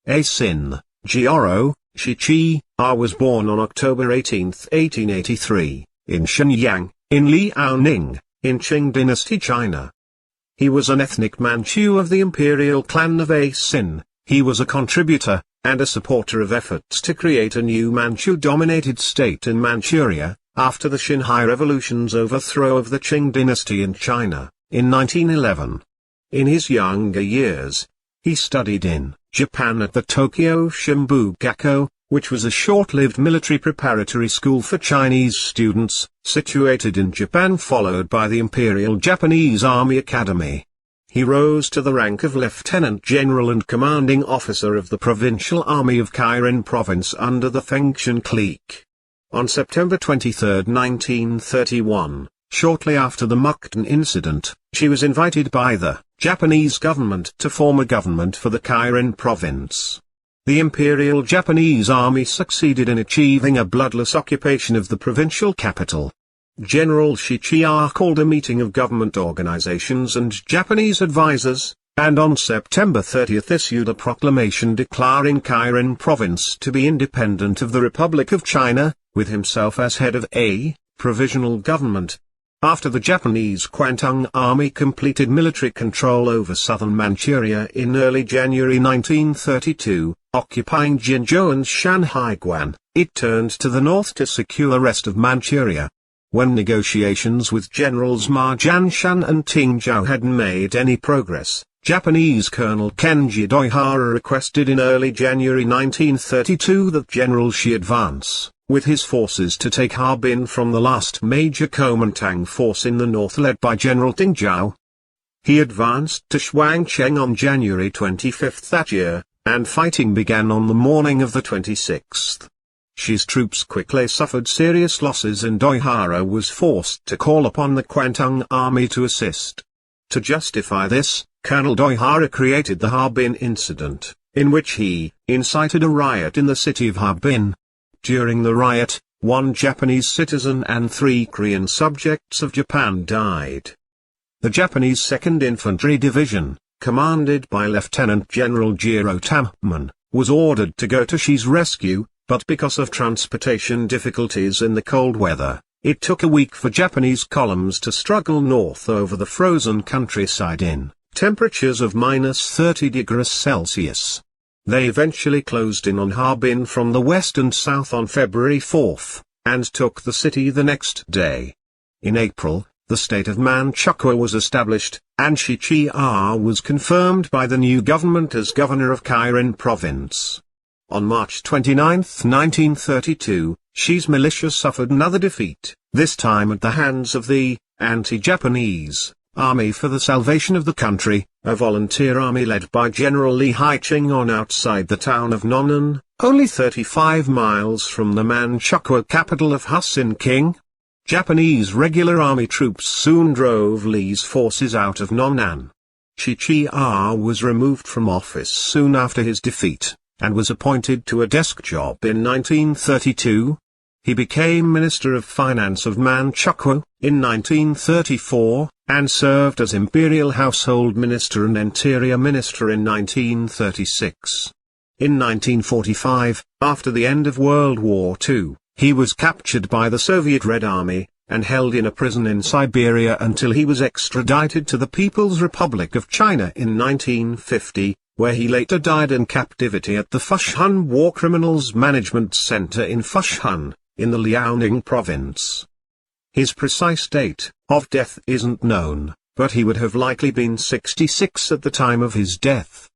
Aisin-Gioro Xiqia was born on October 18, 1883, in Shenyang, in Liaoning, in Qing Dynasty, China. He was an ethnic Manchu of the imperial clan of Aisin. He was a contributor, and a supporter of efforts to create a new Manchu-dominated state in Manchuria, after the Xinhai Revolution's overthrow of the Qing dynasty in China, in 1911. In his younger years, he studied in Japan at the Tokyo Shimbugakko, which was a short-lived military preparatory school for Chinese students, situated in Japan, followed by the Imperial Japanese Army Academy. He rose to the rank of Lieutenant General and Commanding Officer of the Provincial Army of Kirin Province under the Fengshan clique. On September 23, 1931, shortly after the Mukden incident, she was invited by the Japanese government to form a government for the Kirin province. The Imperial Japanese Army succeeded in achieving a bloodless occupation of the provincial capital. General Xiqia called a meeting of government organizations and Japanese advisors, and on September 30 issued a proclamation declaring Kirin province to be independent of the Republic of China, with himself as head of a provisional government. After the Japanese Kwantung Army completed military control over southern Manchuria in early January 1932, occupying Jinzhou and Shanhaiguan, it turned to the north to secure the rest of Manchuria. When negotiations with Generals Ma Jianshan and Ting Zhao hadn't made any progress, Japanese Colonel Kenji Doihara requested in early January 1932 that General Xi advance, with his forces, to take Harbin from the last major Kuomintang force in the north led by General Ting Zhao. He advanced to Shuangcheng on January 25 that year, and fighting began on the morning of the 26th. Xi's troops quickly suffered serious losses and Doihara was forced to call upon the Kwantung Army to assist. To justify this, Colonel Doihara created the Harbin incident, in which he incited a riot in the city of Harbin. During the riot, 1 Japanese citizen and 3 Korean subjects of Japan died. The Japanese 2nd Infantry Division, commanded by Lieutenant General Jiro Tamman, was ordered to go to Xi's rescue, but because of transportation difficulties in the cold weather, it took a week for Japanese columns to struggle north over the frozen countryside in temperatures of -30°C. They eventually closed in on Harbin from the west and south on February 4, and took the city the next day. In April, the state of Manchukuo was established, and Xiqia was confirmed by the new government as governor of Kirin province. On March 29, 1932, Xi's militia suffered another defeat, this time at the hands of the anti-Japanese Army for the Salvation of the Country, a volunteer army led by General Li Haiqing on outside the town of Nonnan, only 35 miles from the Manchukuo capital of Aisin-Gioro. Japanese regular army troops soon drove Li's forces out of Nonnan. Xiqia was removed from office soon after his defeat, and was appointed to a desk job in 1932. He became Minister of Finance of Manchukuo in 1934, and served as Imperial Household Minister and Interior Minister in 1936. In 1945, after the end of World War II, he was captured by the Soviet Red Army, and held in a prison in Siberia until he was extradited to the People's Republic of China in 1950, where he later died in captivity at the Fushun War Criminals Management Center in Fushun, in the Liaoning province. His precise date of death isn't known, but he would have likely been 66 at the time of his death.